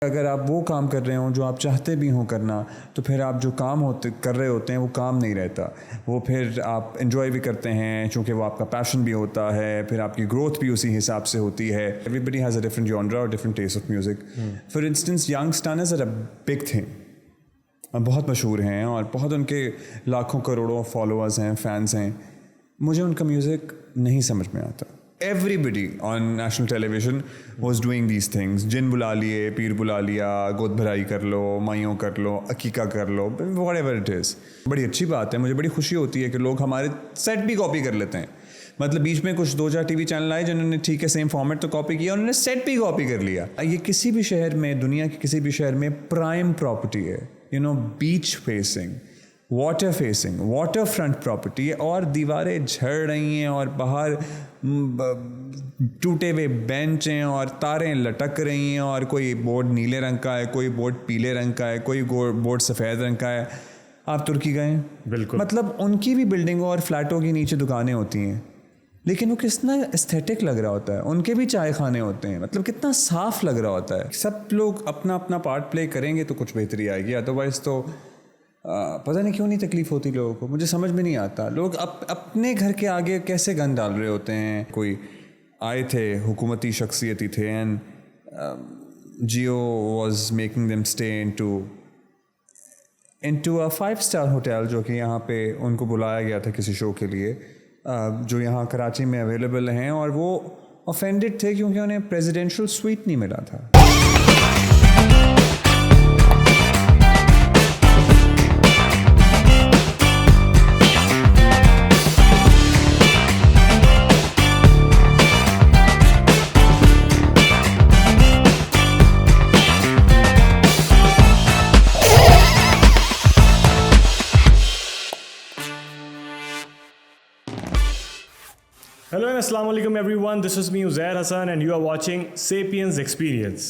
اگر آپ وہ کام کر رہے ہوں جو آپ چاہتے بھی ہوں کرنا, تو پھر آپ جو کام کر رہے ہوتے ہیں وہ کام نہیں رہتا, وہ پھر آپ انجوائے بھی کرتے ہیں چونکہ وہ آپ کا پیشن بھی ہوتا ہے, پھر آپ کی گروتھ بھی اسی حساب سے ہوتی ہے. Everybody has a different genre اور different taste of music. For instance young stars are a big thing, بہت مشہور ہیں اور بہت ان کے لاکھوں کروڑوں فالوورز ہیں, فینس ہیں. مجھے ان کا میوزک نہیں سمجھ میں آتا. Everybody on national television was doing these things. جن بلا لیے, پیر بلا لیا, گود بھرائی کر لو, مائیوں کر لو, عقیقہ کر لو, whatever it is. بڑی اچھی بات ہے, مجھے بڑی خوشی ہوتی ہے کہ لوگ ہمارے سیٹ بھی کاپی کر لیتے ہیں. مطلب بیچ میں کچھ 2-4 ٹی وی چینل آئے جنہوں نے ٹھیک ہے سیم فارمیٹ تو کاپی کیا, انہوں نے سیٹ بھی کاپی کر لیا. یہ کسی بھی شہر میں, دنیا کے کسی بھی شہر میں پرائم پراپرٹی ہے. Beach facing, water facing, waterfront property ہے, اور دیواریں جھڑ رہی ہیں اور باہر ٹوٹے ہوئے بینچ ہیں اور تاریں لٹک رہی ہیں, اور کوئی بورڈ نیلے رنگ کا ہے, کوئی بورڈ پیلے رنگ کا ہے, کوئی بورڈ سفید رنگ کا ہے. آپ ترکی گئے, بالکل, مطلب ان کی بھی بلڈنگوں اور فلیٹوں کے نیچے دکانیں ہوتی ہیں, لیکن وہ کتنا استھیٹک لگ رہا ہوتا ہے. ان کے بھی چائے خانے ہوتے ہیں, مطلب کتنا صاف لگ رہا ہوتا ہے. سب لوگ اپنا اپنا پارٹ پلے کریں گے تو کچھ بہتری آئے گی, ادروائز تو پتہ نہیں کیوں نہیں تکلیف ہوتی لوگوں کو. مجھے سمجھ میں نہیں آتا لوگ اپنے گھر کے آگے کیسے گند ڈال رہے ہوتے ہیں. کوئی آئے تھے, حکومتی شخصیتی تھے, and Geo was making them stay into a 5-star hotel, جو کہ یہاں پہ ان کو بلایا گیا تھا کسی شو کے لیے, جو یہاں کراچی میں اویلیبل ہیں, اور وہ اوفینڈڈ تھے کیونکہ انہیں پریزیڈینشل سویٹ نہیں ملا تھا. Hello and Assalamu alaikum everyone, this is me Uzair Hassan and you are watching Sapiens Experience.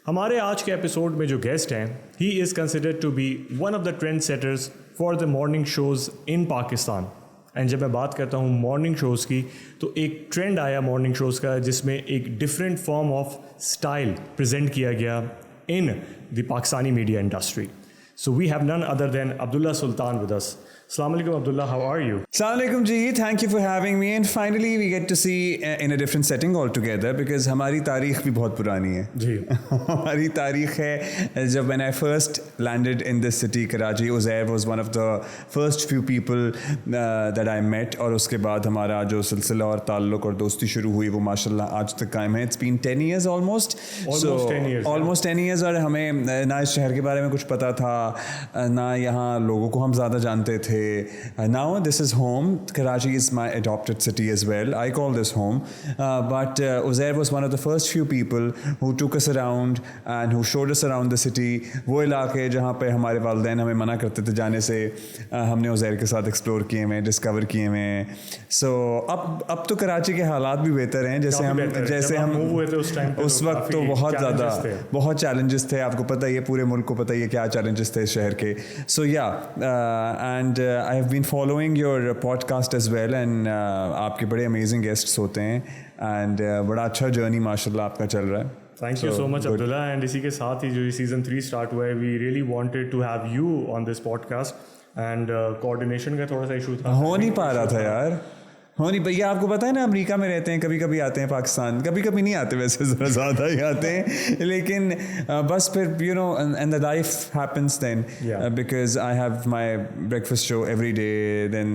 ہمارے آج کے ایپیسوڈ میں جو گیسٹ ہیں, he is considered to be one of the trend setters for the morning shows in Pakistan. And جب میں بات کرتا ہوں مارننگ شوز کی, تو ایک ٹرینڈ آیا مارننگ شوز کا جس میں ایک different form of style present کیا گیا in the Pakistani media industry. So we have none other than Abdullah Sultan with us. السلام علیکم عبداللہ, ہاؤ آر یو؟ السلام علیکم جی, thank you for having me, and finally we get to see in a different setting all together, because ہماری تاریخ بھی بہت پرانی ہے. جی, ہماری تاریخ ہے جب when I first landed in this city Karachi, Uzair was one of the first few people that I met, اور اس کے بعد ہمارا جو سلسلہ اور تعلق اور دوستی شروع ہوئی وہ ماشاء اللہ آج تک قائم ہے. It's been 10 years almost 10 years, اور ہمیں نہ اس شہر کے بارے میں کچھ پتا تھا, نہ یہاں لوگوں کو ہم زیادہ جانتے تھے. Now this is home. Karachi is my adopted city as well. I call this home. But Uzair was one of the first few people who took us around and who showed us around the city. وہ علاقے جہاں پہ ہمارے والدین ہمیں منع کرتے تھے جانے سے, ہم نے Uzair کے ساتھ ایکسپلور کیے ہوئے, ڈسکور کیے ہوئے ہیں. سو اب تو کراچی کے حالات بھی بہتر ہیں, جیسے ہم اس وقت تو بہت چیلنجز تھے. آپ کو پتہ ہی ہے, پورے ملک کو پتہ ہی ہے کیا چیلنجز تھے اس شہر کے. So and I have been following your podcast as well, and آپ کے بڑے amazing guests ہوتے ہیں, and بڑا اچھا جرنی ماشاء اللہ آپ کا چل رہا ہے. Thank you so much Abdullah. And اسی کے ساتھ ہی جو سیزن 3 اسٹارٹ ہوا ہے, we really wanted to have you on this podcast, and coordination کا تھوڑا سا ایشو تھا, ہو نہیں پا رہا تھا یار. نہیں بھیا, آپ کو پتہ ہے نا امریکہ میں رہتے ہیں, کبھی کبھی آتے ہیں پاکستان, کبھی کبھی نہیں آتے, ویسے ذرا زیادہ ہی آتے ہیں, لیکن بس پھر and the life happens then, because I have my breakfast show every day, then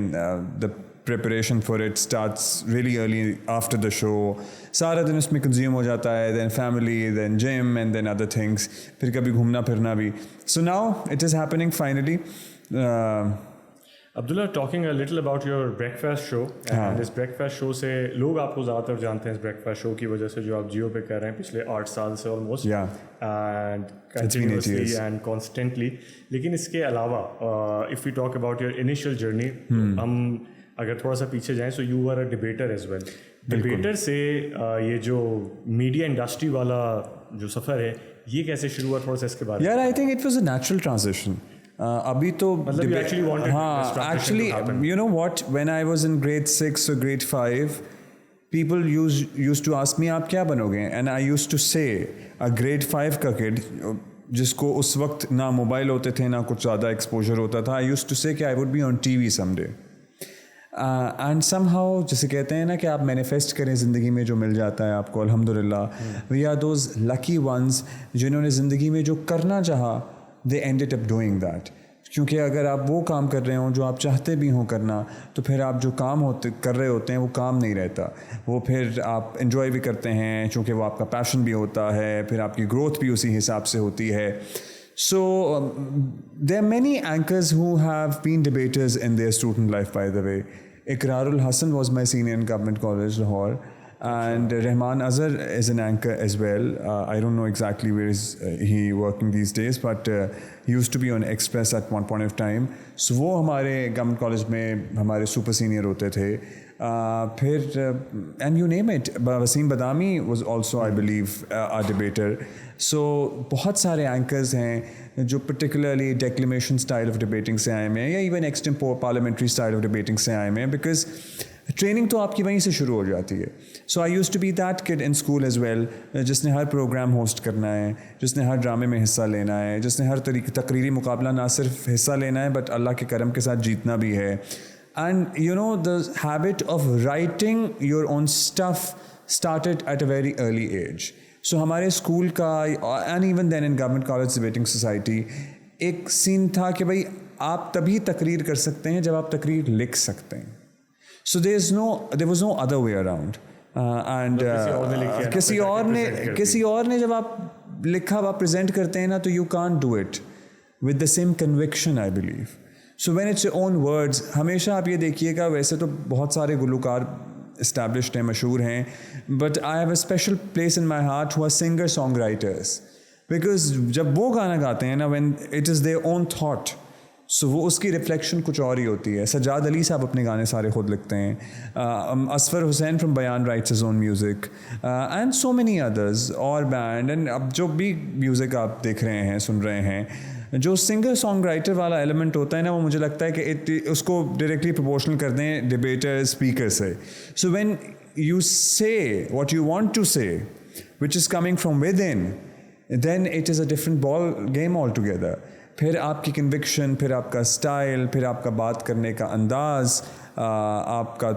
the preparation for it starts really early after the show. سارا دن اس میں کنزیوم ہو جاتا ہے, then family, then gym, and then other things, پھر کبھی گھومنا پھرنا بھی. So now it is happening finally. Abdullah, talking a little about your breakfast show, and اس بریک فاسٹ شو سے لوگ آپ کو زیادہ تر جانتے ہیں اس بریک فاسٹ شو کی وجہ سے جو آپ جیو پہ کر رہے ہیں پچھلے 8 سال سے almost, and continuously and constantly. لیکن اس کے علاوہ if you talk about your initial journey, ہم اگر تھوڑا سا پیچھے جائیں, so you are a debater as well. Debater سے یہ جو میڈیا انڈسٹری والا جو سفر ہے, یہ کیسے شروع ہوا, تھوڑا سا اس کے بارے میں. یار I think it was a natural transition. ابھی تو ہاں actually you know what, when I was in grade 6 or grade 5, people used to ask me آپ کیا بنوگے, and I used to say a grade 5 کا kid جس کو اس وقت نہ موبائل ہوتے تھے نہ کچھ زیادہ ایکسپوجر ہوتا تھا, I used to say کہ I would be on TV someday. And some how جسے کہتے ہیں نا کہ آپ مینیفیسٹ کریں زندگی میں جو مل جاتا ہے آپ کو, الحمدللہ we are those lucky ones جنہوں نے زندگی میں جو کرنا چاہا they ended up doing that. کیونکہ اگر آپ وہ کام کر رہے ہوں جو آپ چاہتے بھی ہوں کرنا, تو پھر آپ جو کام کر رہے ہوتے ہیں وہ کام نہیں رہتا, وہ پھر آپ انجوائے بھی کرتے ہیں چونکہ وہ آپ کا پیشن بھی ہوتا ہے, پھر آپ کی گروتھ بھی اسی حساب سے ہوتی ہے. So there are many anchors who have been debaters in their student life, by the way. Iqrarul Hasan was my senior in Government College Lahore, and Rahman Azhar is an anchor as well. I don't know exactly where is he working these days, but he used to be on Express at one point of time. So وہ ہمارے Government College میں ہمارے super senior ہوتے تھے. پھر and you name it, Wasim Badami was also I believe a debater. So بہت سارے anchors ہیں جو particularly declamation style of debating سے آئے ہوئے ہیں یا even extempore parliamentary style of debating سے آئے ہوئے ہیں, بیکاز ٹریننگ تو آپ کی وہیں سے شروع ہو جاتی ہے. So I used to be that kid in school as well, جس نے ہر پروگرام ہوسٹ کرنا ہے, جس نے ہر ڈرامے میں حصہ لینا ہے, جس نے ہر تقریری مقابلہ نہ صرف حصہ لینا ہے بٹ اللہ کے کرم کے ساتھ جیتنا بھی ہے. And you know the habit of writing your own stuff started at a very early age. So ہمارے اسکول کا and even then in government college debating society ایک سین تھا کہ بھائی آپ تبھی تقریر کر سکتے ہیں جب آپ تقریر لکھ سکتے ہیں. سو there was no other way around. And کسی اور نے جب آپ لکھا آپ پریزنٹ کرتے ہیں نا تو you can't do it with the same conviction I believe. So when it's your own words, ہمیشہ آپ یہ دیکھیے گا ویسے تو بہت سارے گلوکار اسٹیبلشڈ ہیں, مشہور ہیں, but I have a special place in my heart who are singer song writers, because جب وہ گانا گاتے ہیں نا when it is their own thought, so وہ اس کی ریفلیکشن کچھ اور ہی ہوتی ہے. سجاد علی صاحب اپنے گانے سارے خود لکھتے ہیں, اصفر حسین فرام بیان rights his own music, and so many others, اور بینڈ, اینڈ اب جو بھی میوزک آپ دیکھ رہے ہیں سن رہے ہیں, جو سنگر سانگ رائٹر والا ایلیمنٹ ہوتا ہے نا وہ مجھے لگتا ہے کہ اس کو ڈائریکٹلی پروپورشنل کر دیں ڈبیٹر اسپیکر سے. So when you say what you want to say which is coming from within, then it is a different ball game all together. پھر آپ کی کنوکشن, پھر آپ کا اسٹائل, پھر آپ کا بات کرنے کا انداز, آپ کا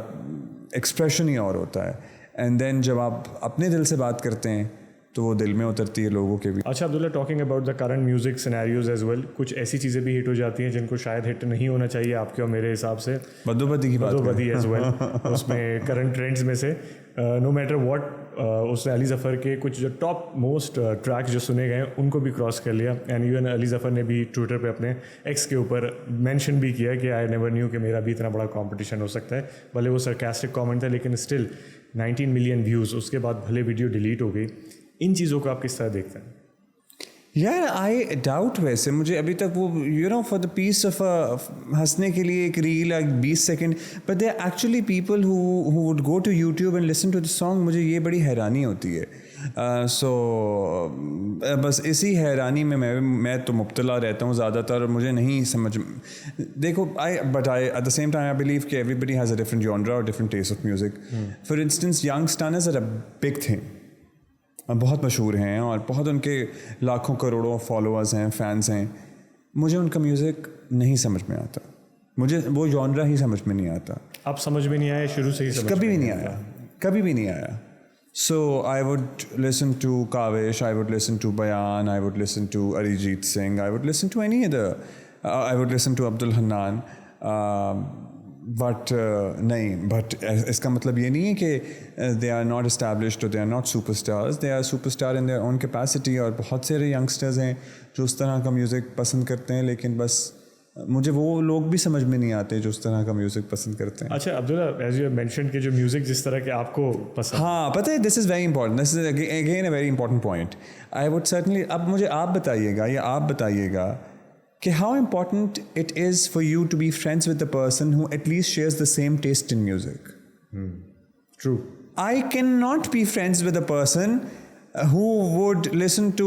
ایکسپریشن ہی اور ہوتا ہے. اینڈ دین جب آپ اپنے دل سے بات کرتے ہیں تو وہ دل میں اترتی ہے لوگوں کے بھی. اچھا Abdullah, talking about the current music scenarios as well, کچھ ایسی چیزیں بھی ہٹ ہو جاتی ہیں جن کو شاید ہٹ نہیں ہونا چاہیے آپ کے اور میرے حساب سے. بدو بدی کی بات, بدو بدی ایز ویل اس میں کرنٹ ٹرینڈز میں سے نو میٹر واٹ, اس نے علی ظفر کے کچھ جو ٹاپ موسٹ ٹریکس جو سنے گئے ہیں ان کو بھی کراس کر لیا. اینڈ ایون علی ظفر نے بھی ٹویٹر پہ اپنے ایکس کے اوپر مینشن بھی کیا کہ آئی نیور نیو کہ میرا بھی اتنا بڑا کمپٹیشن ہو سکتا ہے. بھلے وہ سرکاسٹک کامنٹ تھا لیکن اسٹل 19 ملین ویوز, اس کے بعد بھلے ویڈیو ڈیلیٹ ہو گئی. ان چیزوں کو آپ کس طرح دیکھتے ہیں؟ یار آئی ڈاؤٹ, ویسے مجھے ابھی تک وہ you know for the piece of ہنسنے کے لیے ایک reel 20 second, but they are actually people who would go to YouTube and listen to the song. مجھے یہ بڑی حیرانی ہوتی ہے. سو بس اسی حیرانی میں تو مبتلا رہتا ہوں زیادہ تر. مجھے نہیں سمجھ, دیکھو but I at the same time I believe کہ everybody has a different genre اور different taste of music. For instance youngsters are a big thing, بہت مشہور ہیں اور بہت ان کے لاکھوں کروڑوں فالوورز ہیں, فینس ہیں. مجھے ان کا میوزک نہیں سمجھ میں آتا, مجھے وہ جانرا ہی سمجھ میں نہیں آتا. اب سمجھ میں نہیں آیا شروع سے ہی؟ کبھی بھی نہیں آیا, کبھی بھی نہیں آیا. سو آئی would listen to Kawish, I would listen to Bayaan, I would listen to Arijit Singh, I would listen to any other, I would listen to Abdul Hannan. But نہیں, بٹ اس کا مطلب یہ نہیں ہے کہ دے آر ناٹ اسٹیبلشڈ اور they are not superstars. They are superstar in their own capacity, اور بہت سارے ینگسٹرز ہیں جو اس طرح کا میوزک پسند کرتے ہیں, لیکن بس مجھے وہ لوگ بھی سمجھ میں نہیں آتے جو اس طرح کا میوزک پسند کرتے ہیں. اچھا عبداللہ, ایز یو مینشن کہ جو میوزک جس طرح کے آپ کو پسند, ہاں پتہ ہے, this is very important, this is again a very important point. I would certainly, اب مجھے آپ بتائیے گا یا آپ بتائیے گا کہ how important it is for you to be friends with the person who at least shares the same taste in music. True. I cannot be friends with a person who would listen to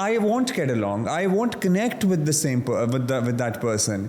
I won't get along, I won't connect with the same with that person,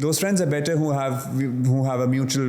those friends are better who have a mutual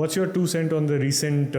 What's your 2 cents on the recent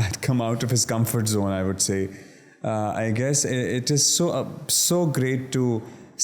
and come out of his comfort zone, I would say. I guess it is so great to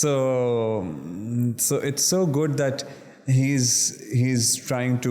So it's so good that he's trying to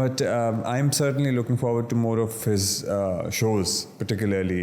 but I'm certainly looking forward to more of his shows particularly,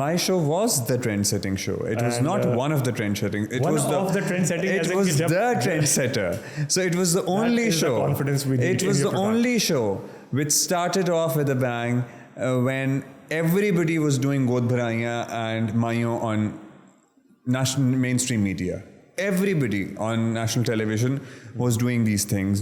My show was the trend setting show. It was not one of the trend setting. It was the trend setting. It was the trend setter. So it was the only show. It was the only show which started off with a bang when everybody was doing God Bharaiya and Mayo on national mainstream media. Everybody on national television was doing these things.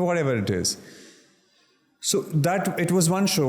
whatever it is. So that it was one show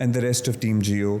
and the rest of team Jio,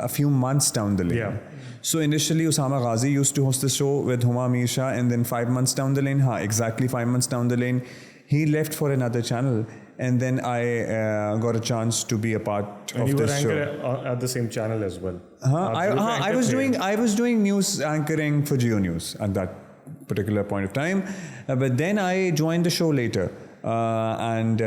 a few months down the lane. So initially Usama Ghazi used to host the show with Huma Amir Shah, and then 5 months down the lane, exactly 5 months down the lane, he left for another channel, and then I got a chance to be a part of this show. And you were anchor at the same channel as well. I was doing news anchoring for Geo News at that particular point of time, but then I joined the show later, and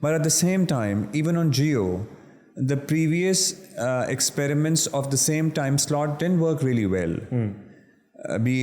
But at the same time, even on Jio, the previous experiments of the same time slot didn't work really well. Be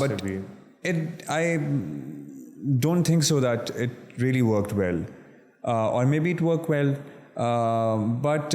but I don't think so that it really worked well, or maybe it worked well, but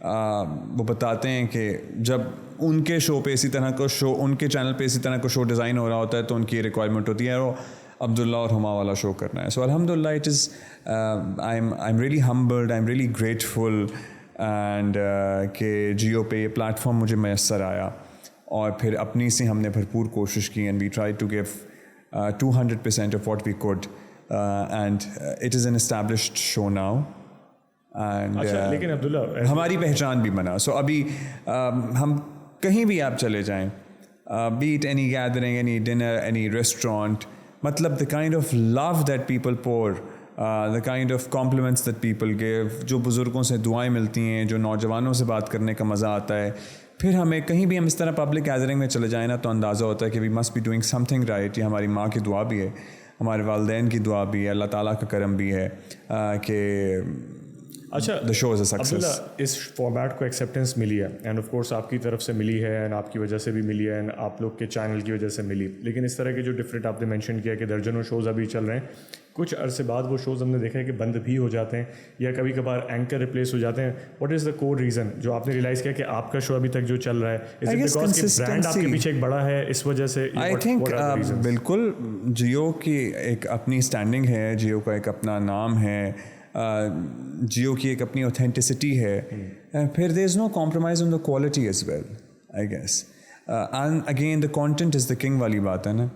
وہ بتاتے ہیں کہ جب ان کے شو پہ اسی طرح کا شو, ان کے چینل پہ اسی طرح کا شو ڈیزائن ہو رہا ہوتا ہے تو ان کی ریکوائرمنٹ ہوتی ہے وہ عبداللہ اور ہما والا شو کرنا ہے. سو الحمدللہ it is I am really humbled, I am really grateful and کہ جیو پہ یہ پلیٹ فارم مجھے میسر آیا, اور پھر اپنی سے ہم نے بھرپور کوشش کی and we try to give 200% of what we could and it is an established show now. And لیکن عبداللہ ہماری پہچان بھی بنا. سو ابھی ہم کہیں بھی آپ چلے جائیں, be it any gathering, any dinner, any restaurant, مطلب the kind of love that people pour, the kind of compliments that people give, جو بزرگوں سے دعائیں ملتی ہیں, جو نوجوانوں سے بات کرنے کا مزہ آتا ہے. پھر ہمیں کہیں بھی ہم اس طرح پبلک گیدرنگ میں چلے جائیں نا تو اندازہ ہوتا ہے کہ we must be doing something right. یہ ہماری ماں کی دعا بھی ہے, ہمارے والدین کی دعا بھی ہے, اللہ تعالیٰ کا کرم بھی ہے کہ اچھا the show is a success. Abdullah اس فارمیٹ کو ایکسیپٹنس ملی ہے اینڈ آف کورس آپ کی طرف سے ملی ہے اینڈ آپ کی وجہ سے بھی ملی ہے اینڈ آپ لوگ کے چینل کی وجہ سے ملی, لیکن اس طرح کے جو ڈفرینٹ آپ نے مینشن کیا کہ درجنوں شوز ابھی چل رہے ہیں, کچھ عرصے بعد وہ شوز ہم نے دیکھا ہے کہ بند بھی ہو جاتے ہیں یا کبھی کبھار اینکر ریپلیس ہو جاتے ہیں. What is the cover reason جو آپ نے ریئلائز کیا کہ آپ کا شو ابھی تک جو چل رہا ہے, از اٹ بیکاز کہ برانڈ آپ کے پیچھے ایک بڑا ہے اس وجہ سے؟ آئی تھنک بالکل جیو کی ایک اپنی اسٹینڈنگ ہے, جیو کا ایک اپنا نام ہے, جیو کی ایک اپنی اوتھینٹسٹی ہے, پھر there is no compromise on the quality as well I guess. And again the content is the king والی بات ہے نا.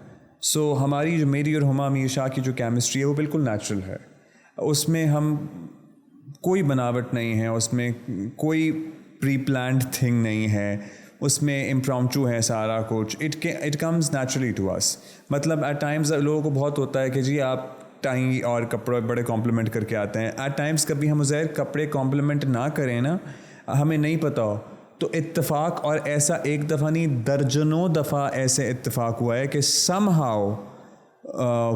سو ہماری جو میری اور ہما میر شاہ کی جو کیمسٹری ہے وہ بالکل نیچرل ہے, اس میں ہم کوئی بناوٹ نہیں ہے, اس میں کوئی پری پلانڈ تھنگ نہیں ہے, اس میں امپرومپٹو ہے سارا کچھ. اٹ کمز نیچرلی ٹو اس. مطلب ایٹ ٹائمز لوگوں کو بہت ہوتا ہے کہ جی آپ ٹائی اور کپڑے بڑے کمپلیمنٹ کر کے آتے ہیں. ایٹ ٹائمز کبھی ہم زہر کپڑے کمپلیمنٹ نہ کریں نا, ہمیں نہیں پتہ ہو تو اتفاق, اور ایسا ایک دفعہ نہیں درجنوں دفعہ ایسے اتفاق ہوا ہے کہ سم ہاؤ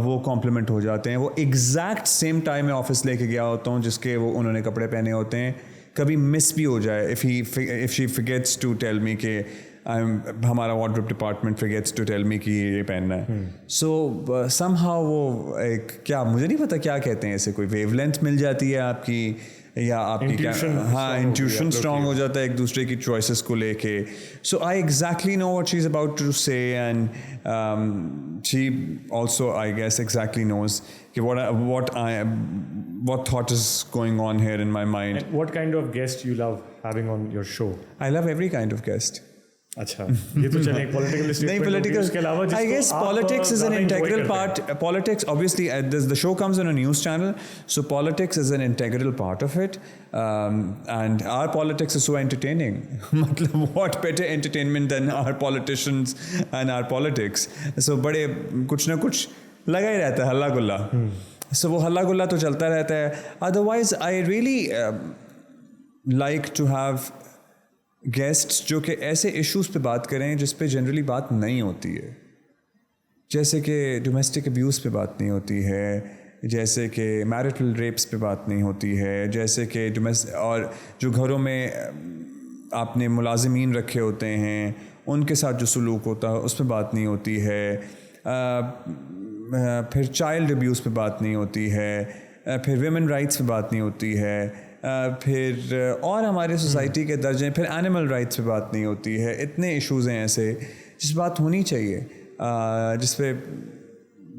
وہ کمپلیمنٹ ہو جاتے ہیں. وہ ایگزیکٹ سیم ٹائم میں آفس لے کے گیا ہوتا ہوں جس کے وہ انہوں نے کپڑے پہنے ہوتے ہیں, کبھی مس بھی ہو جائے if she forgets to tell me کہ ہمارا wardrobe department forgets to tell me کہ یہ پہننا ہے. سو سم ہاؤ وہ ایک کیا مجھے نہیں پتا کیا کہتے ہیں, ایسے کوئی ویو لینتھ مل جاتی ہے آپ کی, یا آپ کی کیا, ہاں انٹیوشن اسٹرانگ ہو جاتا ہے ایک دوسرے کی چوائسیز کو لے کے. So I exactly know what she is about to say and she also I guess exactly knows کہ what thought is going on here in my mind. And what kind of guest you love having on your show? I love every kind of guest. اچھا یہ تو چلیں political نہیں, political I guess politics is an integral part. Politics obviously the show comes on a news channel, so politics is an integral part of it, and our politics is so entertaining. matlab what better entertainment than our politicians and our politics. So بڑے کچھ نہ کچھ لگا ہی رہتا ہے ہلا گلا. سو وہ ہلا گلا تو چلتا رہتا ہے. Otherwise I really like to have guests جو کہ ایسے ایشوز پہ بات کریں جس پہ جنرلی بات نہیں ہوتی ہے, جیسے کہ ڈومیسٹک ابیوز پہ بات نہیں ہوتی ہے, جیسے کہ میرٹل ریپس پہ بات نہیں ہوتی ہے, جیسے کہ اور جو گھروں میں آپ نے ملازمین رکھے ہوتے ہیں ان کے ساتھ جو سلوک ہوتا ہے اس پہ بات نہیں ہوتی ہے, پھر چائلڈ ابیوز پہ بات نہیں ہوتی ہے, پھر ویمن رائٹس پہ بات نہیں ہوتی ہے, پھر اور ہمارے سوسائٹی کے درجے, پھر اینیمل رائٹس پہ بات نہیں ہوتی ہے. اتنے ایشوز ہیں ایسے جس بات ہونی چاہیے, جس پہ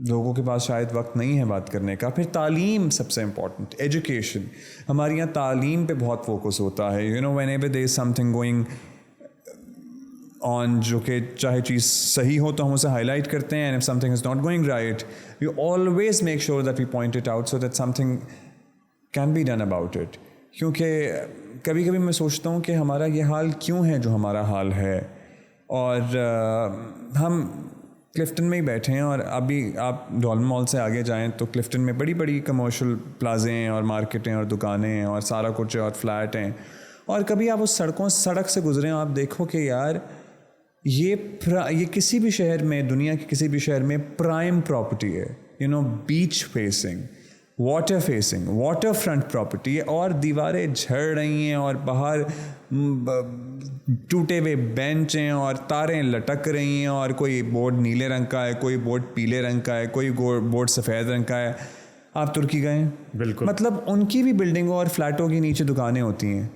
لوگوں کے پاس شاید وقت نہیں ہے بات کرنے کا. پھر تعلیم سب سے امپورٹنٹ, ایجوکیشن. ہمارے یہاں تعلیم پہ بہت فوکس ہوتا ہے. You know whenever there is something going on, جو کہ چاہے چیز صحیح ہو تو ہم اسے ہائی لائٹ کرتے ہیں, and if something is not going right we always make sure that we point it out so that something can be done about it. کیونکہ کبھی کبھی میں سوچتا ہوں کہ ہمارا یہ حال کیوں ہے جو ہمارا حال ہے, اور ہم کلفٹن میں ہی بیٹھے ہیں, اور ابھی آپ ڈالمن مال سے آگے جائیں تو کلفٹن میں بڑی بڑی کمرشل پلازے ہیں اور مارکیٹیں اور دکانیں ہیں اور سارا کچھ اور فلیٹ ہیں, اور کبھی آپ اس سڑک سے گزریں آپ دیکھو کہ یار یہ کسی بھی شہر میں, دنیا کے کسی بھی شہر میں پرائم پراپرٹی ہے. You know beach facing, water facing, waterfront property ہے, اور دیواریں جھڑ رہی ہیں اور باہر ٹوٹے ہوئے بینچ ہیں اور تاریں لٹک رہی ہیں, اور کوئی بورڈ نیلے رنگ کا ہے, کوئی بورڈ پیلے رنگ کا ہے, کوئی بورڈ سفید رنگ کا ہے. آپ ترکی گئے ہیں, بالکل, مطلب ان کی بھی بلڈنگوں اور فلیٹوں کے نیچے دکانیں ہوتی ہیں,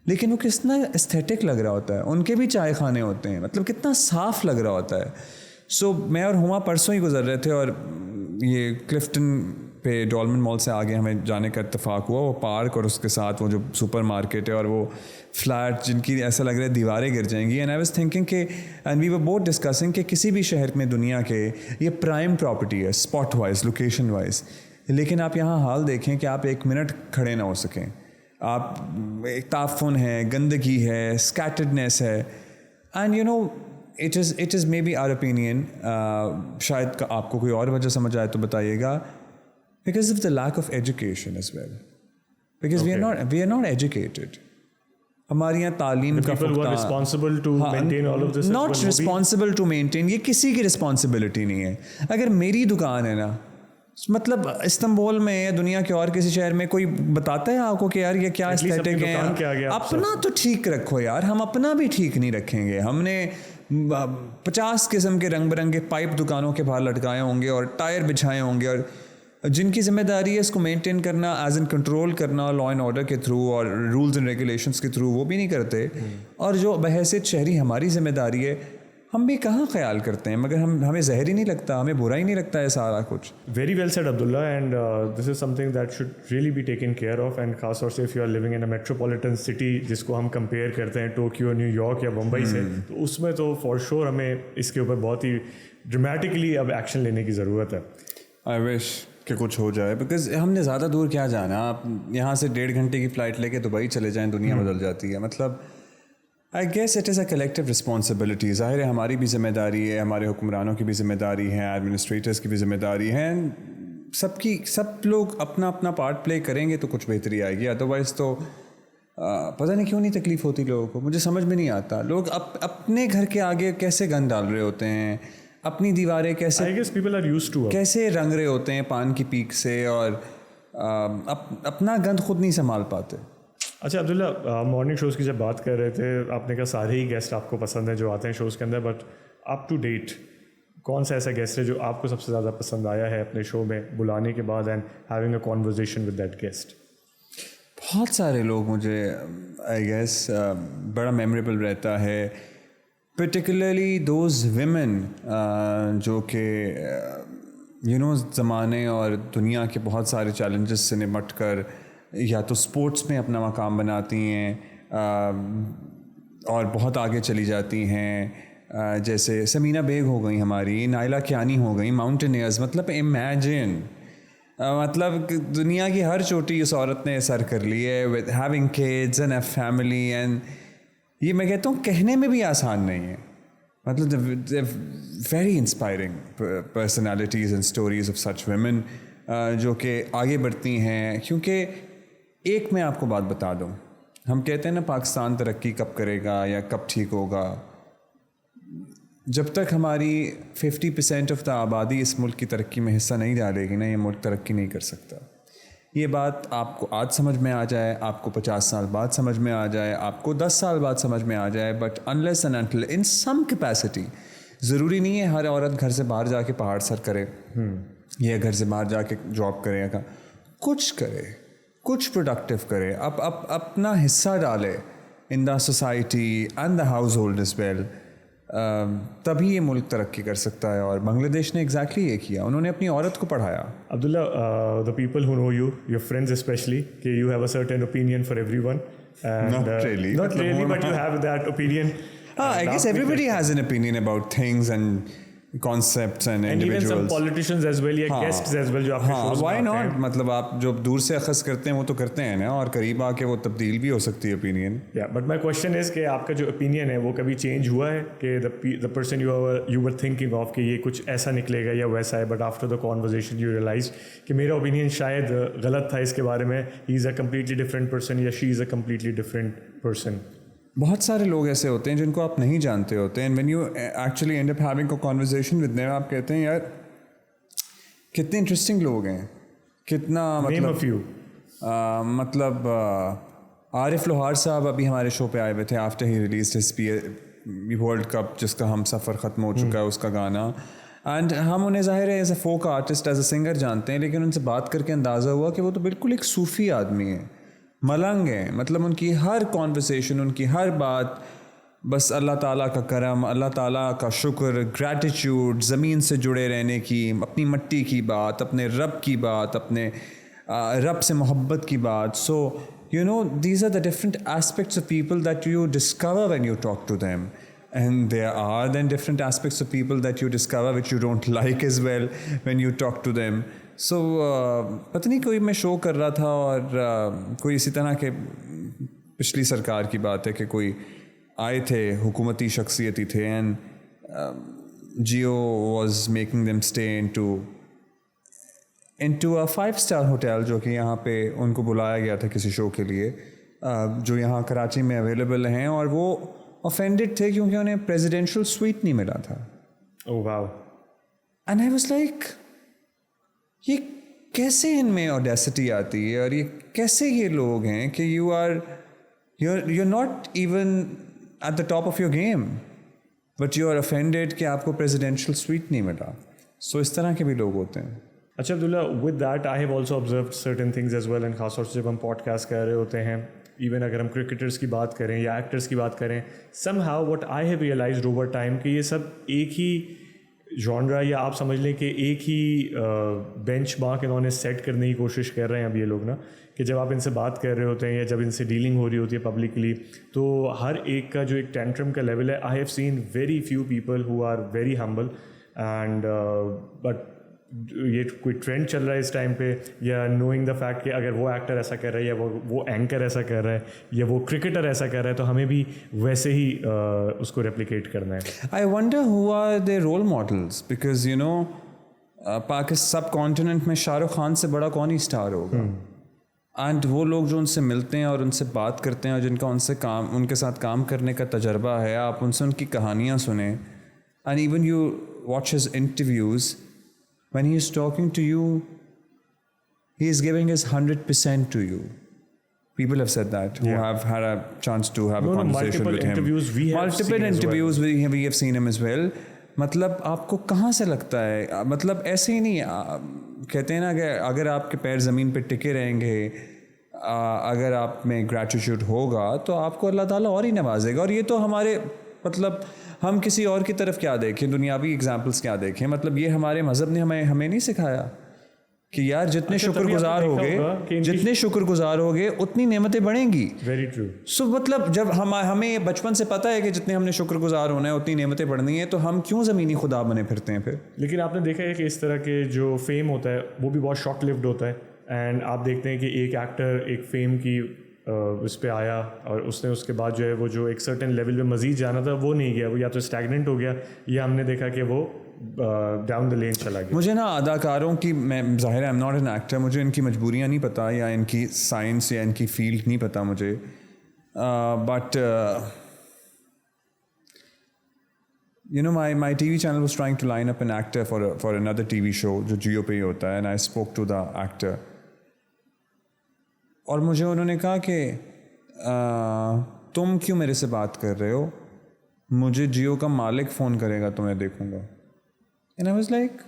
لیکن وہ کتنا استھیٹک لگ رہا ہوتا ہے. ان کے بھی چائے خانے ہوتے ہیں, مطلب کتنا صاف لگ رہا ہوتا ہے. سو میں اور ہما پرسوں ہی گزر رہے تھے اور یہ کلفٹن پہ ڈولمن مال سے آگے ہمیں جانے کا اتفاق ہوا. وہ پارک اور اس کے ساتھ وہ جو سپر مارکیٹ ہے اور وہ فلیٹ جن کی ایسا لگ رہا ہے دیواریں گر جائیں گی. اینڈ آئی واز تھنکنگ کہ and we were both discussing کہ کسی بھی شہر میں دنیا کے یہ پرائم پراپرٹی ہے اسپاٹ وائز, لوکیشن وائز, لیکن آپ یہاں حال دیکھیں کہ آپ ایک منٹ کھڑے نہ ہو سکیں. آپ ایک تعفن ہے, گندگی ہے, اسکیٹرڈنیس ہے. And you know it is maybe our opinion, شاید آپ کو کوئی اور وجہ سمجھ آئے تو بتائیے گا. Because of the lack of education as well. Because we are not educated. ہماری یہاں تعلیم کا people who are responsible to maintain all of this. Not responsible to maintain. یہ کسی کی رسپانسبلٹی نہیں ہے. اگر میری دکان ہے نا, مطلب استنبول میں یا دنیا کے اور کسی شہر میں کوئی بتاتا ہے آپ کو کہ یار یہ کیا اسٹیٹک ہے, اپنا تو ٹھیک رکھو یار. ہم اپنا بھی ٹھیک نہیں رکھیں گے. ہم نے 50 قسم کے رنگ برنگے پائپ دکانوں کے باہر لٹکائے ہوں گے اور ٹائر بچھائے ہوں گے, اور جن کی ذمہ داری ہے اس کو مینٹین کرنا, ایز ان کنٹرول کرنا لا اینڈ آرڈر کے تھرو اور رولز اینڈ ریگولیشنس کے تھرو, وہ بھی نہیں کرتے. اور جو بحیثیت شہری ہماری ذمہ داری ہے ہم بھی کہاں خیال کرتے ہیں, مگر ہمیں زہر ہی نہیں لگتا, ہمیں برا ہی نہیں لگتا ہے سارا کچھ. Very well said Abdullah, and this is something that should really be taken care of. And خاص طور سے if you are living in a metropolitan city جس کو ہم کمپیئر کرتے ہیں ٹوکیو, نیو یارک یا بمبئی سے, تو اس میں تو فار شیور ہمیں اس کے اوپر بہت ہی ڈرامیٹکلی اب ایکشن لینے کی ضرورت ہے. آئی وش کہ کچھ ہو جائے, بیکاز ہم نے زیادہ دور کیا جانا. آپ یہاں سے 1.5 گھنٹے کی فلائٹ لے کے دبئی چلے جائیں, دنیا بدل جاتی ہے. مطلب I guess it is a collective responsibility. ظاہر ہے ہماری بھی ذمہ داری ہے, ہمارے حکمرانوں کی بھی ذمہ داری ہے, ایڈمنسٹریٹرس کی بھی ذمہ داری ہے. سب لوگ اپنا اپنا پارٹ پلے کریں گے تو کچھ بہتری آئے گی. ادروائز تو پتہ نہیں کیوں نہیں تکلیف ہوتی لوگوں کو, مجھے سمجھ میں نہیں آتا. لوگ اپنے گھر کے آگے کیسے گند ڈال رہے ہوتے ہیں, اپنی دیواریں کیسے رنگ رہے ہوتے ہیں پان کی پیک سے, اور اپنا گند خود نہیں سنبھال پاتے. اچھا عبداللہ, مارننگ شوز کی جب بات کر رہے تھے, آپ نے کہا سارے ہی گیسٹ آپ کو پسند ہیں جو آتے ہیں شوز کے اندر, بٹ اپ ٹو ڈیٹ کون سا ایسا گیسٹ ہے جو آپ کو سب سے زیادہ پسند آیا ہے اپنے شو میں بلانے کے بعد, and having a conversation with that guest? بہت سارے لوگ مجھے آئی گیس بڑا میموریبل رہتا ہے, پرٹیکولرلی دوز ویمن جو کہ یو نو زمانے اور دنیا کے بہت سارے چیلنجز سے نمٹ کر یا تو اسپورٹس میں اپنا مقام بناتی ہیں اور بہت آگے چلی جاتی ہیں. جیسے سمینہ بیگ ہو گئی ہماری, نائلہ کیانی ہو گئی, ماؤنٹینئرز. مطلب امیجن, مطلب دنیا کی ہر چوٹی اس عورت نے سر کر لی ہے, with having kids and a family. And یہ میں کہتا ہوں کہنے میں بھی آسان نہیں ہے. مطلب very inspiring personalities and stories of such women جو کہ آگے بڑھتی ہیں. کیونکہ ایک میں آپ کو بات بتا دوں, ہم کہتے ہیں نا پاکستان ترقی کب کرے گا یا کب ٹھیک ہوگا. جب تک ہماری 50% آف دا آبادی اس ملک کی ترقی میں حصہ نہیں ڈالے گی نا, یہ ملک ترقی نہیں کر سکتا. یہ بات آپ کو آج سمجھ میں آ جائے, آپ کو 50 سال بعد سمجھ میں آ جائے, آپ کو 10 سال بعد سمجھ میں آ جائے, but unless and until in some capacity. ضروری نہیں ہے ہر عورت گھر سے باہر جا کے پہاڑ سر کرے یا گھر سے باہر جا کے جاب کرے, یا کچھ کرے, کچھ پروڈکٹیو کرے, اپنا حصہ ڈالے in the society and the household as well, تبھی یہ ملک ترقی کر سکتا ہے. اور بنگلہ دیش نے ایگزیکٹلی یہ کیا, انہوں نے اپنی عورت کو پڑھایا. عبداللہ, the people who know you, your friends especially, کہ you have a certain opinion for everyone. Not really, but you have that opinion. I guess everybody has an opinion about things and concepts and individuals. And even some politicians as well, یا guests as well جو آپ کے shows why not? مطلب آپ جو دور سے اخذ کرتے ہیں وہ تو کرتے ہیں نا, اور قریب آ کے وہ تبدیل بھی ہو سکتی ہے opinion. Yeah, but my question is کہ آپ کا جو opinion ہے وہ کبھی change ہوا ہے کہ the person you were thinking of کہ یہ کچھ ایسا نکلے گا یا ویسا ہے, but after the conversation you realized کہ میرا opinion شاید غلط تھا اس کے بارے میں, he is a completely different person یا she is a completely different person. بہت سارے لوگ ایسے ہوتے ہیں جن کو آپ نہیں جانتے ہوتے ہیں. when you actually end up having a conversation with them, آپ کہتے ہیں یار کتنے انٹرسٹنگ لوگ ہیں, کتنا مطلب عارف لوہار صاحب ابھی ہمارے شو پہ آئے ہوئے تھے آفٹر ہی ریلیزڈ ہز ورلڈ کپ جس کا ہم سفر ختم ہو چکا ہے اس کا گانا. اینڈ ہم انہیں ظاہر ہے as a folk artist, as a singer جانتے ہیں, لیکن ان سے بات کر کے اندازہ ہوا کہ وہ تو بالکل ایک صوفی آدمی ہے. ملنگ ہیں. مطلب ان کی ہر کانورسیشن, ان کی ہر بات بس اللہ تعالیٰ کا کرم, اللہ تعالیٰ کا شکر, گریٹیٹیوڈ, زمین سے جڑے رہنے کی, اپنی مٹی کی بات, اپنے رب کی بات, اپنے رب سے محبت کی بات. سو you know, these are the different aspects of people that you discover when you talk to them. And there are then different aspects of people that you discover which you don't like as well when you talk to them. So پتہ نہیں کوئی میں شو کر رہا تھا اور کوئی اسی طرح کے پچھلی سرکار کی بات ہے کہ کوئی آئے تھے, حکومتی شخصیتی تھے, and Jio was making them stay into a 5-star hotel جو کہ یہاں پہ ان کو بلایا گیا تھا کسی شو کے لیے, جو یہاں کراچی میں اویلیبل ہیں, اور وہ offended تھے کیونکہ انہیں پریزیڈینشیل سویٹ نہیں ملا تھا. Oh wow. And I was like, یہ کیسے ان میں audaciety آتی ہے, اور یہ کیسے یہ لوگ ہیں کہ you're not even at the top of your game but you are offended کہ آپ کو پریزیڈینشیل سویٹ نہیں ملا. سو اس طرح کے بھی لوگ ہوتے ہیں. اچھا Abdullah, with that I have also observed certain things as well, and خاص طور سے جب ہم پوڈ کاسٹ کر رہے ہوتے ہیں, ایون اگر ہم کرکٹرس کی بات کریں یا ایکٹرس کی بات کریں, somehow what I have realised over time کہ یہ سب ایک ہی جانرا, یا آپ سمجھ لیں کہ ایک ہی بینچ مارک انہوں نے سیٹ کرنے کی کوشش کر رہے ہیں اب یہ لوگ نا, کہ جب آپ ان سے بات کر رہے ہوتے ہیں یا جب ان سے ڈیلنگ ہو رہی ہوتی ہے پبلکلی, تو ہر ایک کا جو ایک ٹینٹرم کا لیول ہے, I have seen very few people who are very humble, and but یہ کوئی ٹرینڈ چل رہا ہے اس ٹائم پہ, یا نوئنگ دا فیکٹ کہ اگر وہ ایکٹر ایسا کر رہا ہے یا وہ اینکر ایسا کر رہا ہے یا وہ کرکٹر ایسا کر رہا ہے, تو ہمیں بھی ویسے ہی اس کو ریپلیکیٹ کرنا ہے. I wonder who are their role models, because you know Pakistan sub continent میں شاہ رخ خان سے بڑا کون ہی اسٹار ہوگا, اینڈ وہ لوگ جو ان سے ملتے ہیں اور ان سے بات کرتے ہیں اور جن کا ان کے ساتھ کام کرنے کا تجربہ ہے, آپ ان سے ان کی کہانیاں سنیں, and even you watch his interviews, when he is talking to you, he is giving his 100% to you. People have said that, who have had a chance to have a conversation with him. Multiple interviews we have seen him as well. مطلب آپ کو کہاں سے لگتا ہے, مطلب ایسے ہی نہیں کہتے ہیں نا کہ اگر آپ کے پیر زمین پہ ٹکے رہیں گے, اگر آپ میں گریٹیٹیوڈ ہوگا تو آپ کو اللہ تعالیٰ اور ہی نوازے گا. اور یہ تو ہمارے مطلب ہم کسی اور کی طرف کیا دیکھیں, دنیاوی ایگزامپلس کیا دیکھیں, مطلب یہ ہمارے مذہب نے ہمیں نہیں سکھایا کہ یار جتنے شکر گزار ہوگے اتنی نعمتیں بڑھیں گی. Very true. سو مطلب جب ہمیں بچپن سے پتہ ہے کہ جتنے ہم نے شکر گزار ہونا ہے اتنی نعمتیں بڑھنی ہیں, تو ہم کیوں زمینی خدا بنے پھرتے ہیں پھر. لیکن آپ نے دیکھا ہے کہ اس طرح کے جو فیم ہوتا ہے وہ بھی بہت شارٹ لیوڈ ہوتا ہے, اینڈ آپ دیکھتے ہیں کہ ایک ایکٹر ایک فیم کی اس پہ آیا اور اس نے اس کے بعد جو ہے وہ جو ایک سرٹن لیول پہ مزید جانا تھا وہ نہیں گیا, وہ یا تو اسٹیگننٹ ہو گیا یا ہم نے دیکھا کہ وہ ڈاؤن دا لین چلا گیا. مجھے نا اداکاروں کی, میں ظاہر ہے ایم ناٹ این ایکٹر, مجھے ان کی مجبوریاں نہیں پتہ یا ان کی سائنس یا ان کی فیلڈ نہیں پتہ مجھے, but you know my TV channel was trying to line up an actor for another TV show جو جیو پہ ہی ہوتا ہے, and I spoke to the actor, اور مجھے انہوں نے کہا کہ تم کیوں میرے سے بات کر رہے ہو, مجھے جیو کا مالک فون کرے گا تو میں دیکھوں گا. And I was like,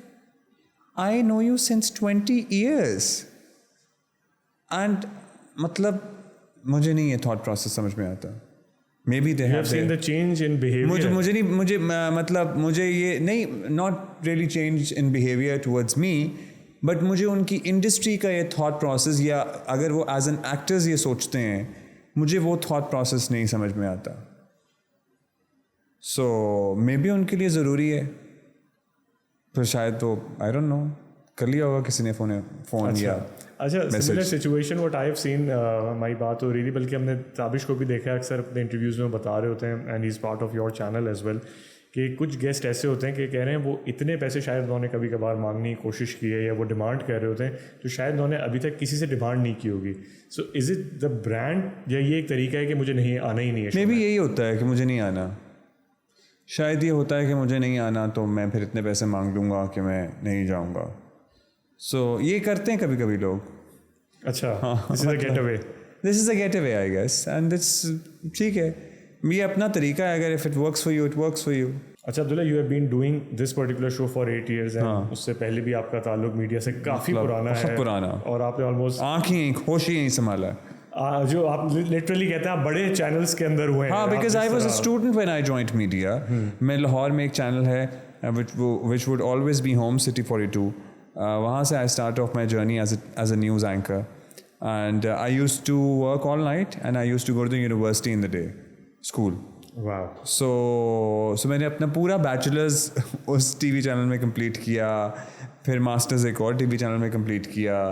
I know you since 20 years. And مطلب مجھے نہیں یہ تھاٹ پروسیس سمجھ میں آتا. Maybe they have seen the change in behavior. مجھے مطلب مجھے یہ نہیں, not really change in behavior towards me, but مجھے ان کی انڈسٹری کا یہ تھاٹ پروسیس, یا اگر وہ ایز این ایکٹرز یہ سوچتے ہیں, مجھے وہ تھاٹ پروسیس نہیں سمجھ میں آتا. سو مے بی ان کے لیے ضروری ہے, پھر شاید وہ آئی ڈونٹ نو کر لیا ہوگا کسی نے فون یا. اچھا, similar situation what I have سین, ہماری بات ہو رہی تھی, بلکہ ہم نے تابش کو بھی دیکھا ہے اکثر اپنے انٹرویوز میں بتا رہے ہوتے ہیں, and he is part of your channel as well, کہ کچھ گیسٹ ایسے ہوتے ہیں کہ کہہ رہے ہیں وہ اتنے پیسے شاید انہوں نے کبھی کبھار مانگنے کی کوشش کی ہے یا وہ ڈیمانڈ کر رہے ہوتے ہیں تو شاید انہوں نے ابھی تک کسی سے ڈیمانڈ نہیں کی ہوگی. سو از اٹ دا برانڈ, یا یہ ایک طریقہ ہے کہ مجھے نہیں آنا ہی نہیں ہے؟ مے بی یہی ہوتا ہے کہ مجھے نہیں آنا, شاید یہ ہوتا ہے کہ مجھے نہیں آنا تو میں پھر اتنے پیسے مانگ لوں گا کہ میں نہیں جاؤں گا. سو یہ کرتے ہیں کبھی کبھی لوگ. اچھا, this is a getaway I guess, and it's ٹھیک ہے, یہ اپنا طریقہ ہے, اگر if it works for you it works for you. اچھا Abdullah, you have been doing this particular show for 8 years, اس سے پہلے بھی آپ کا تعلق میڈیا سے کافی پرانا ہے, پرانا, اور آپ نے آلموسٹ آنکھ ہی ہوش ہی نہیں سنبھالا. جو آپ لٹرلی کہتے ہیں آپ بڑے چینلس کے اندر ہوئے ہیں. ہاں, because I was a student when I joint media. میں لاہور میں ایک چینل ہے which would always be home, City 42. وہاں سے I start off my journey as a news anchor, and I used to work all night and I used to go to the university in the day, school. Wow. So میں نے اپنا پورا bachelors اس T V channel میں complete کیا, پھر masters ایک اور ٹی وی چینل میں کمپلیٹ کیا.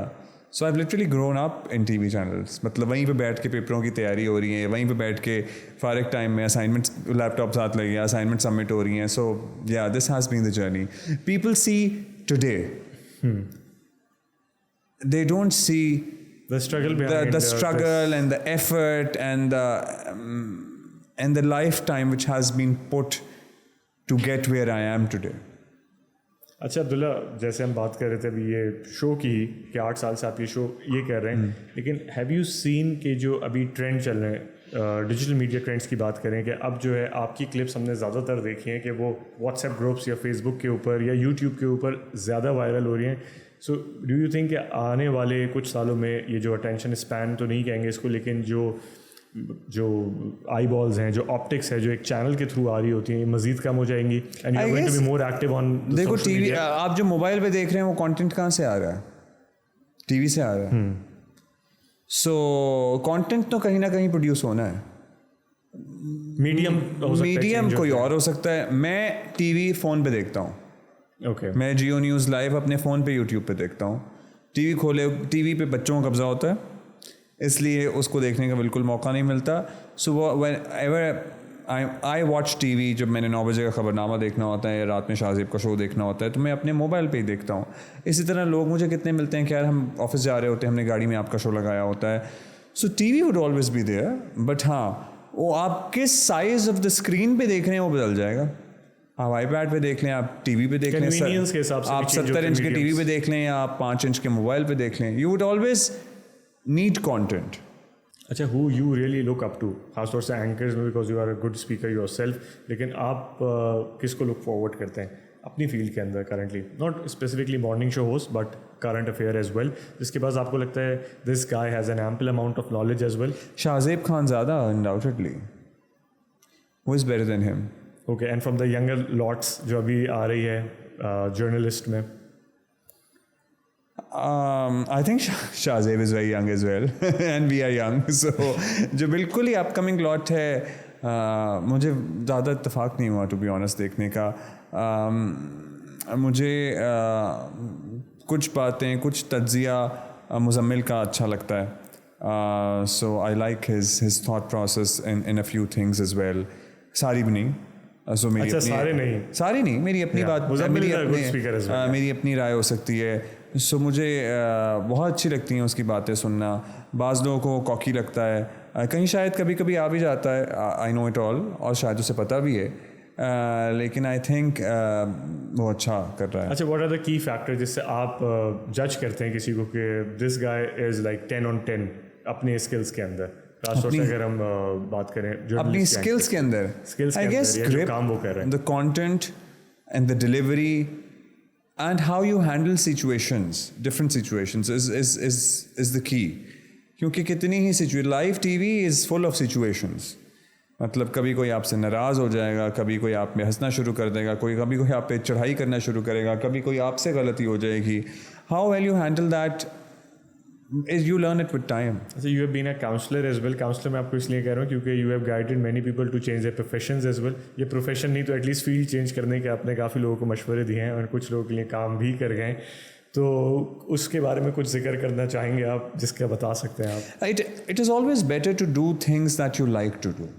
So I literally grown up in T V channels. مطلب وہیں پہ بیٹھ کے پیپروں کی تیاری ہو رہی ہے, وہیں پہ بیٹھ کے فارغ ٹائم میں اسائنمنٹس, لیپ ٹاپ ساتھ لگے گیا, اسائنمنٹ سبمٹ ہو رہی ہیں. سو یا this has been the journey. People see today, they don't see the struggle behind the struggle and the effort and the lifetime which has been put to get where I am today. اچھا عبداللہ, جیسے ہم بات کر رہے تھے ابھی یہ شو کی کہ 8 سال سے آپ یہ شو یہ کر رہے ہیں, لیکن ہیو یو سین کہ جو ابھی ٹرینڈ چل رہے ہیں ڈیجیٹل میڈیا ٹرینڈس کی بات کریں کہ اب جو ہے آپ کی کلپس ہم نے زیادہ تر دیکھی ہیں کہ وہ واٹس ایپ گروپس یا فیس بک کے اوپر یا یوٹیوب کے اوپر زیادہ وائرل ہو رہی ہیں. سو ڈو یو تھنک کہ آنے والے کچھ سالوں میں یہ جو اٹینشن اسپین تو نہیں کہیں گے اس کو, لیکن جو آئی بالز ہیں, جو آپٹکس ہے, جو ایک چینل کے تھرو آ رہی ہوتی ہیں, یہ مزید کم ہو جائیں گی and you are going to be more active on. دیکھو ٹی وی, آپ جو موبائل پہ دیکھ رہے ہیں وہ کانٹینٹ کہاں سے آ رہا ہے؟ ٹی وی سے آ رہا ہے. سو کانٹینٹ تو کہیں نہ کہیں پروڈیوس ہونا ہے. میڈیم کوئی اور ہو سکتا ہے. میں ٹی وی فون پہ دیکھتا ہوں. اوکے, میں جیو نیوز لائیو اپنے فون پہ یوٹیوب پہ دیکھتا ہوں. ٹی وی کھولے, ٹی وی پہ بچوں کا قبضہ ہوتا ہے, اس لیے اس کو دیکھنے کا بالکل موقع نہیں ملتا. So when ever I watch T V, جب میں نے 9 بجے کا خبر نامہ دیکھنا ہوتا ہے یا رات میں شاہ زیب کا شو دیکھنا ہوتا ہے تو میں اپنے موبائل پہ ہی دیکھتا ہوں. اسی طرح لوگ مجھے کتنے ملتے ہیں کہ یار ہم آفس جا رہے ہوتے ہیں, ہم نے گاڑی میں آپ کا شو لگایا ہوتا ہے. So T V would always be there, but ہاں وہ آپ کس سائز آف دا اسکرین پہ دیکھ رہے ہیں وہ بدل جائے گا. آپ آئی پیڈ پہ دیکھ لیں, آپ ٹی وی پہ دیکھ لیں, آپ 70 انچ کے ٹی وی پہ دیکھ لیں یا آپ 5 انچ کے موبائل پہ دیکھ لیں, you would always need content. اچھا, who you really look up to, خاص طور سے اینکرز میں, because you are a good speaker yourself, لیکن آپ کس کو لک فارورڈ کرتے ہیں اپنی فیلڈ کے اندر currently, not specifically morning show host but current affair as well, جس کے بعد آپ کو لگتا ہے this guy has an ample amount of knowledge as well? Shahzeb Khan زیادہ undoubtedly, who is better than ہم. Okay, and from the younger lots جو ابھی آ رہی ہے جرنلسٹ میں, I think Shah Zeb is very young as well and we are young. So جو بالکل ہی اپ coming لاٹ ہے, مجھے زیادہ اتفاق نہیں ہوا ٹو بی آنیسٹ دیکھنے کا. مجھے کچھ باتیں, کچھ تجزیہ مزمل کا اچھا لگتا ہے. So I like his thought process in a few things as well. ساری بھی نہیں. So ساری نہیں, میری اپنی بات, میری اپنی رائے ہو سکتی ہے. سو مجھے بہت اچھی لگتی ہیں اس کی باتیں سننا. بعض لوگوں کو کوکی لگتا ہے, کہیں شاید کبھی کبھی آ بھی جاتا ہے, آئی نو اٹ آل, اور شاید اسے پتہ بھی ہے, لیکن آئی تھنک وہ اچھا کر رہا ہے. اچھا, واٹ آر دا کی فیکٹر جس سے آپ جج کرتے ہیں کسی کو کہ دس گائے از لائک 10 on 10 اپنے اسکلس کے اندر, خاص طور سے اگر ہم بات کریں اپنی اسکلس کے اندر, آئی گیس کام وہ کر رہے ہیں, the content and the delivery and how you handle situations, different situations is the key. کیونکہ کتنی ہی life T V is full of situations. مطلب کبھی کوئی آپ سے ناراض ہو جائے گا, کبھی کوئی آپ میں ہنسنا شروع کر دے گا, کبھی کوئی آپ پہ چڑھائی کرنا شروع کرے گا, کبھی کوئی آپ سے غلطی ہو جائے گی. how well you handle that is you learn it with time. So you have been a counselor as well. Counselor میں آپ کو اس لیے کہہ رہا ہوں کیونکہ you have guided many people to change their professions as well. یہ profession نہیں تو ایٹ لیسٹ فیلڈ چینج کرنے کے آپ نے کافی لوگوں کو مشورے دیے ہیں اور کچھ لوگوں کے لیے کام بھی کر گئے ہیں, تو اس کے بارے میں کچھ ذکر کرنا چاہیں گے آپ جس کا بتا سکتے ہیں آپ؟ It is always better to do things that you like to do.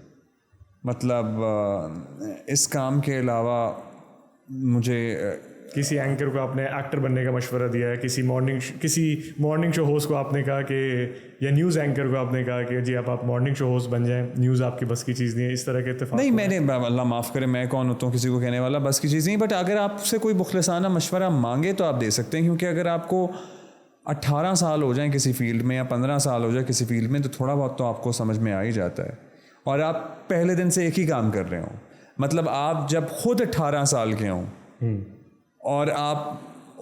مطلب اس کام کے علاوہ مجھے کسی اینکر کو آپ نے ایکٹر بننے کا مشورہ دیا ہے, کسی مارننگ شو ہوسٹ کو آپ نے کہا کہ, یا نیوز اینکر کو آپ نے کہا کہ جی آپ مارننگ شو ہوسٹ بن جائیں, نیوز آپ کی بس کی چیز نہیں ہے, اس طرح کے اتفاق؟ نہیں, میں نے, اللہ معاف کرے, میں کون ہوتا ہوں کسی کو کہنے والا بس کی چیز نہیں, بٹ اگر آپ سے کوئی مخلصانہ مشورہ مانگے تو آپ دے سکتے ہیں. کیونکہ اگر آپ کو 18 سال ہو جائیں کسی فیلڈ میں یا 15 سال ہو جائے کسی فیلڈ میں, تو تھوڑا بہت تو آپ کو سمجھ میں آ ہی جاتا ہے, اور آپ پہلے دن سے ایک ہی کام کر رہے ہوں. مطلب آپ جب خود 18 سال کے ہوں اور آپ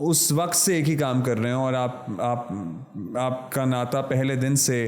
اس وقت سے ایک ہی کام کر رہے ہوں, اور آپ کا ناطہ پہلے دن سے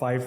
5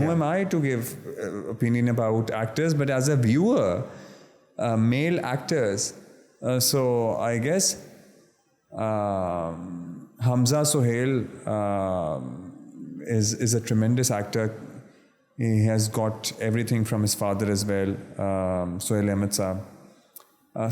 who am I to give opinion about actors? But as a viewer, male actors, so I guess Hamza Sohail is a tremendous actor. He has got everything from his father as well. Sohail Ahmed Saab.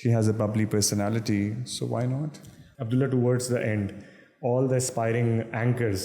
she has a bubbly personality, so why not? Abdullah, towards the end, all the aspiring anchors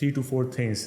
3 to 4 things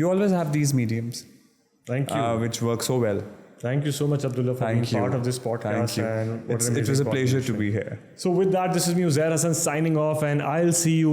you always have these mediums. Thank you. Which work so well. Thank you so much, Abdullah, for being part of this podcast. Thank you. It was a pleasure to be here. So with that, this is me, Uzair Hassan, signing off, and I'll see you